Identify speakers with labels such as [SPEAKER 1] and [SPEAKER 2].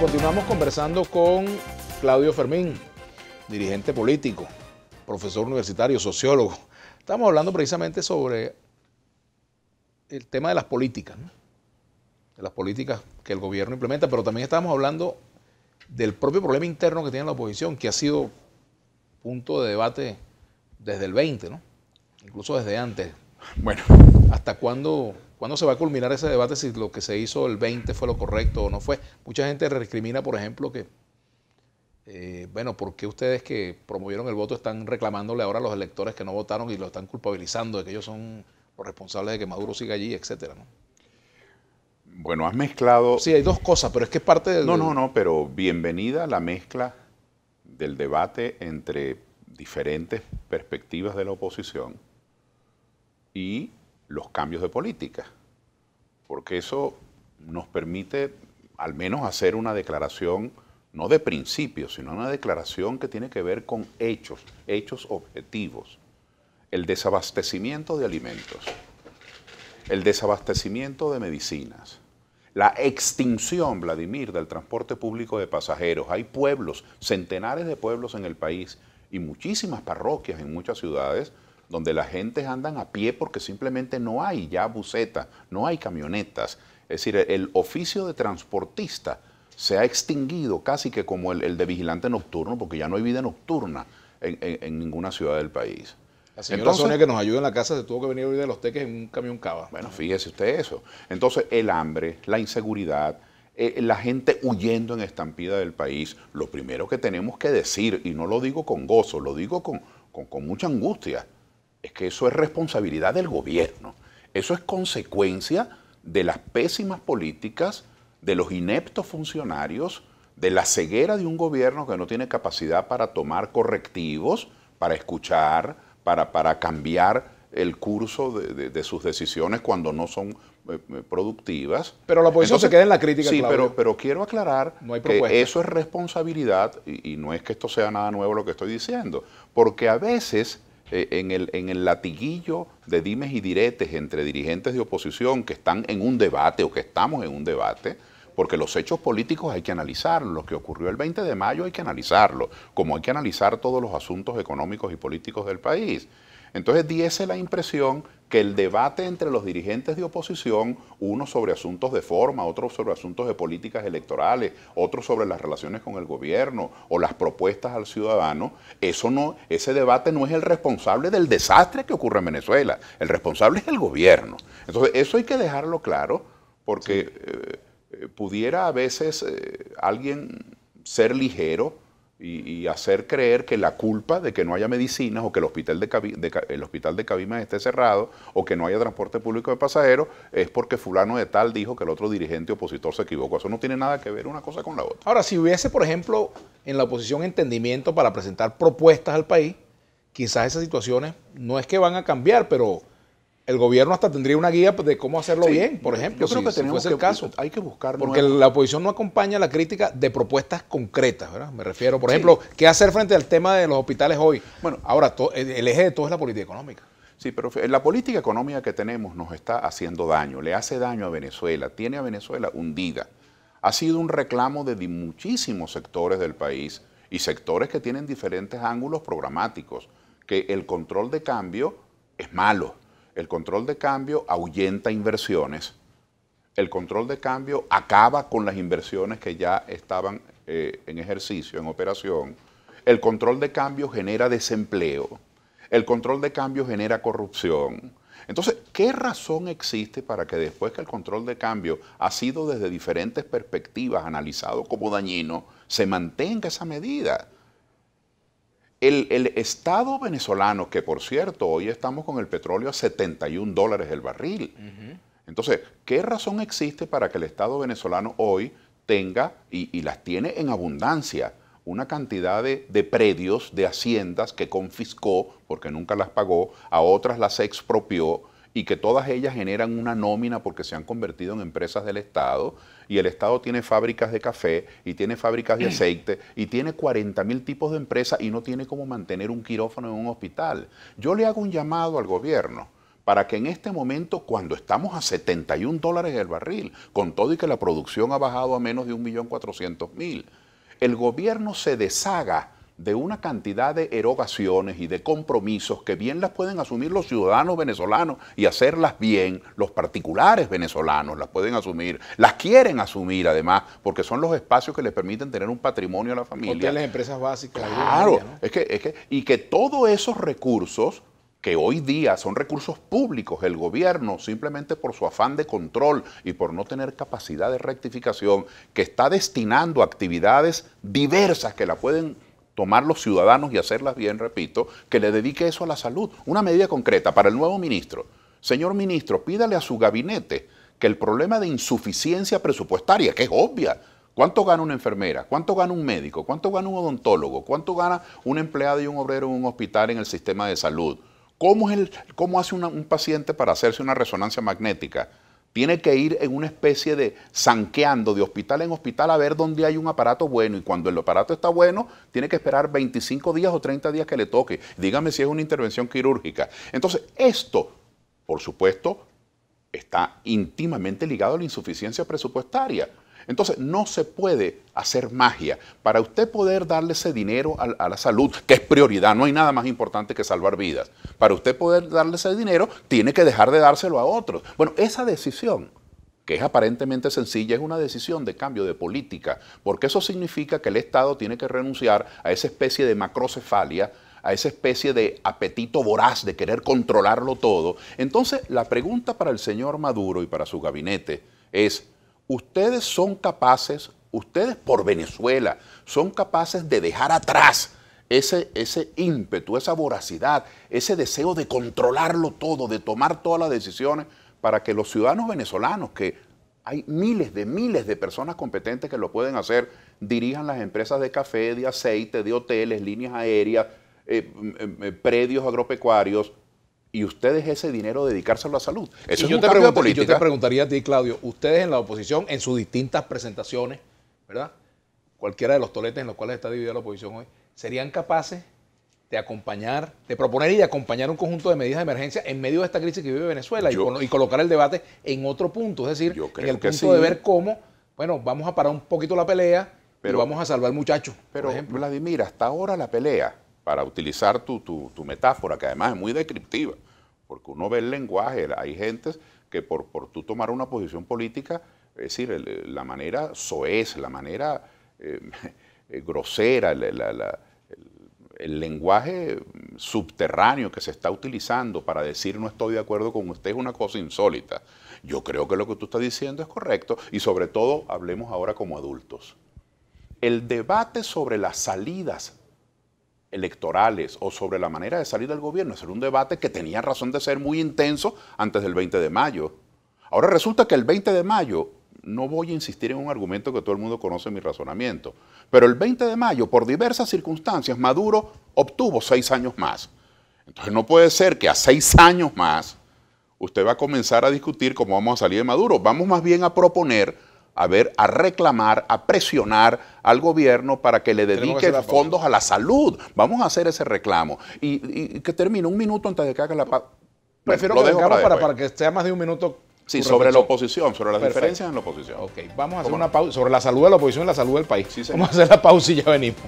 [SPEAKER 1] continuamos conversando con Claudio Fermín, dirigente político, profesor universitario, sociólogo. Estamos hablando precisamente sobre el tema de las políticas, ¿no? De las políticas que el gobierno implementa, pero también estamos hablando del propio problema interno que tiene la oposición, que ha sido punto de debate desde el 20, ¿no? Incluso desde antes.
[SPEAKER 2] Bueno,
[SPEAKER 1] ¿Hasta cuándo se va a culminar ese debate si lo que se hizo el 20 fue lo correcto o no fue? Mucha gente recrimina, por ejemplo, que, bueno, ¿por qué ustedes que promovieron el voto están reclamándole ahora a los electores que no votaron y lo están culpabilizando de que ellos son los responsables de que Maduro siga allí, etcétera, ¿no?
[SPEAKER 2] Bueno, has mezclado...
[SPEAKER 1] Sí, hay dos cosas, pero es que es parte del...
[SPEAKER 2] No, pero bienvenida la mezcla del debate entre diferentes perspectivas de la oposición y los cambios de política, porque eso nos permite al menos hacer una declaración, no de principios, sino una declaración que tiene que ver con hechos objetivos. El desabastecimiento de alimentos, el desabastecimiento de medicinas, la extinción, Vladimir, del transporte público de pasajeros. Hay pueblos, centenares de pueblos en el país y muchísimas parroquias en muchas ciudades donde la gente andan a pie porque simplemente no hay ya buseta, no hay camionetas. Es decir, el oficio de transportista se ha extinguido casi que como el de vigilante nocturno, porque ya no hay vida nocturna en ninguna ciudad del país.
[SPEAKER 1] La señora Sonia, que nos ayuda en la casa, se tuvo que venir hoy de Los Teques en un camión cava.
[SPEAKER 2] Bueno, fíjese usted eso. Entonces, el hambre, la inseguridad, la gente huyendo en estampida del país, lo primero que tenemos que decir, y no lo digo con gozo, lo digo con mucha angustia, es que eso es responsabilidad del gobierno. Eso es consecuencia de las pésimas políticas, de los ineptos funcionarios, de la ceguera de un gobierno que no tiene capacidad para tomar correctivos, para escuchar, para cambiar el curso de sus decisiones cuando no son productivas.
[SPEAKER 1] Pero la oposición se queda en la crítica,
[SPEAKER 2] sí,
[SPEAKER 1] Claudio.
[SPEAKER 2] pero quiero aclarar que eso es responsabilidad, y no es que esto sea nada nuevo lo que estoy diciendo, porque a veces en el latiguillo de dimes y diretes entre dirigentes de oposición que están en un debate o que estamos en un debate, porque los hechos políticos hay que analizarlos, lo que ocurrió el 20 de mayo hay que analizarlo, como hay que analizar todos los asuntos económicos y políticos del país. Entonces diese la impresión que el debate entre los dirigentes de oposición, uno sobre asuntos de forma, otro sobre asuntos de políticas electorales, otro sobre las relaciones con el gobierno o las propuestas al ciudadano, ese debate no es el responsable del desastre que ocurre en Venezuela, el responsable es el gobierno. Entonces eso hay que dejarlo claro porque...
[SPEAKER 1] Sí.
[SPEAKER 2] Pudiera a veces alguien ser ligero y hacer creer que la culpa de que no haya medicinas o que el hospital de Cabimas esté cerrado o que no haya transporte público de pasajeros es porque fulano de tal dijo que el otro dirigente opositor se equivocó. Eso no tiene nada que ver una cosa con la otra.
[SPEAKER 1] Ahora, si hubiese, por ejemplo, en la oposición entendimiento para presentar propuestas al país, quizás esas situaciones no es que van a cambiar, pero el gobierno hasta tendría una guía de cómo hacerlo bien, por ejemplo,
[SPEAKER 2] yo creo que
[SPEAKER 1] si fuese el caso.
[SPEAKER 2] Hay que buscar
[SPEAKER 1] porque la oposición no acompaña la crítica de propuestas concretas, ¿verdad? Me refiero, por ejemplo, ¿qué hacer frente al tema de los hospitales hoy? Bueno, ahora, el eje de todo es la política económica.
[SPEAKER 2] Sí, pero la política económica que tenemos nos está haciendo daño, le hace daño a Venezuela, tiene a Venezuela hundida. Ha sido un reclamo de muchísimos sectores del país y sectores que tienen diferentes ángulos programáticos, que el control de cambio es malo. El control de cambio ahuyenta inversiones. El control de cambio acaba con las inversiones que ya estaban en ejercicio, en operación. El control de cambio genera desempleo. El control de cambio genera corrupción. Entonces, ¿qué razón existe para que después que el control de cambio ha sido desde diferentes perspectivas analizado como dañino, se mantenga esa medida? El Estado venezolano, que por cierto, hoy estamos con el petróleo a $71 el barril. Entonces, ¿qué razón existe para que el Estado venezolano hoy tenga, y las tiene en abundancia, una cantidad de predios, de haciendas que confiscó, porque nunca las pagó, a otras las expropió, y que todas ellas generan una nómina porque se han convertido en empresas del Estado, y el Estado tiene fábricas de café, y tiene fábricas de aceite, y tiene 40.000 tipos de empresas, y no tiene cómo mantener un quirófano en un hospital? Yo le hago un llamado al gobierno para que en este momento, cuando estamos a $71 el barril, con todo y que la producción ha bajado a menos de 1.400.000, el gobierno se deshaga de una cantidad de erogaciones y de compromisos que bien las pueden asumir los ciudadanos venezolanos y hacerlas bien, los particulares venezolanos las pueden asumir, las quieren asumir además, porque son los espacios que les permiten tener un patrimonio a la familia.
[SPEAKER 1] Hoteles, empresas básicas.
[SPEAKER 2] Claro,
[SPEAKER 1] ¿no?
[SPEAKER 2] y que todos esos recursos, que hoy día son recursos públicos, el gobierno, simplemente por su afán de control y por no tener capacidad de rectificación, que está destinando a actividades diversas que la pueden tomar los ciudadanos y hacerlas bien, repito, que le dedique eso a la salud. Una medida concreta para el nuevo ministro. Señor ministro, pídale a su gabinete que el problema de insuficiencia presupuestaria, que es obvia, ¿cuánto gana una enfermera? ¿Cuánto gana un médico? ¿Cuánto gana un odontólogo? ¿Cuánto gana un empleado y un obrero en un hospital en el sistema de salud? ¿Cómo hace un paciente para hacerse una resonancia magnética? Tiene que ir en una especie de zanqueando de hospital en hospital a ver dónde hay un aparato bueno, y cuando el aparato está bueno, tiene que esperar 25 días o 30 días que le toque. Dígame si es una intervención quirúrgica. Entonces, esto, por supuesto, está íntimamente ligado a la insuficiencia presupuestaria. Entonces, no se puede hacer magia. Para usted poder darle ese dinero a la salud, que es prioridad, no hay nada más importante que salvar vidas. Para usted poder darle ese dinero, tiene que dejar de dárselo a otros. Bueno, esa decisión, que es aparentemente sencilla, es una decisión de cambio de política, porque eso significa que el Estado tiene que renunciar a esa especie de macrocefalia, a esa especie de apetito voraz de querer controlarlo todo. Entonces, la pregunta para el señor Maduro y para su gabinete es: ustedes son capaces, ustedes por Venezuela, son capaces de dejar atrás ese ímpetu, esa voracidad, ese deseo de controlarlo todo, de tomar todas las decisiones, para que los ciudadanos venezolanos, que hay miles de personas competentes que lo pueden hacer, dirijan las empresas de café, de aceite, de hoteles, líneas aéreas, predios agropecuarios, y ustedes ese dinero dedicárselo a la salud. Eso es un cambio de política.
[SPEAKER 1] Yo te preguntaría a ti, Claudio, ustedes en la oposición, en sus distintas presentaciones, ¿verdad? Cualquiera de los toletes en los cuales está dividida la oposición hoy, ¿serían capaces de acompañar, de proponer y de acompañar un conjunto de medidas de emergencia en medio de esta crisis que vive Venezuela y colocar el debate en otro punto? Es decir, en el punto de ver cómo, bueno, vamos a parar un poquito la pelea, pero vamos a salvar muchachos.
[SPEAKER 2] Pero, Vladimir, hasta ahora la pelea, para utilizar tu metáfora, que además es muy descriptiva, porque uno ve el lenguaje, hay gentes que por tú tomar una posición política, es decir, la manera soez, la manera grosera, el lenguaje subterráneo que se está utilizando para decir no estoy de acuerdo con usted es una cosa insólita. Yo creo que lo que tú estás diciendo es correcto, y sobre todo hablemos ahora como adultos. El debate sobre las salidas electorales o sobre la manera de salir del gobierno es un debate que tenía razón de ser muy intenso antes del 20 de mayo. Ahora resulta que el 20 de mayo, no voy a insistir en un argumento que todo el mundo conoce en mi razonamiento, pero el 20 de mayo, por diversas circunstancias, Maduro obtuvo 6 años más. Entonces no puede ser que a 6 años más usted va a comenzar a discutir cómo vamos a salir de Maduro. Vamos más bien a proponer, a reclamar, a presionar al gobierno para que le dedique fondos a la salud. Vamos a hacer ese reclamo. Y que termine un minuto antes de que haga la pausa.
[SPEAKER 1] Prefiero que lo dejamos para que sea más de un minuto.
[SPEAKER 2] Sí, sobre la oposición, sobre las diferencias en la oposición.
[SPEAKER 1] Ok, vamos a hacer una pausa sobre la salud de la oposición y la salud del país. Sí, vamos a hacer la pausa y ya venimos.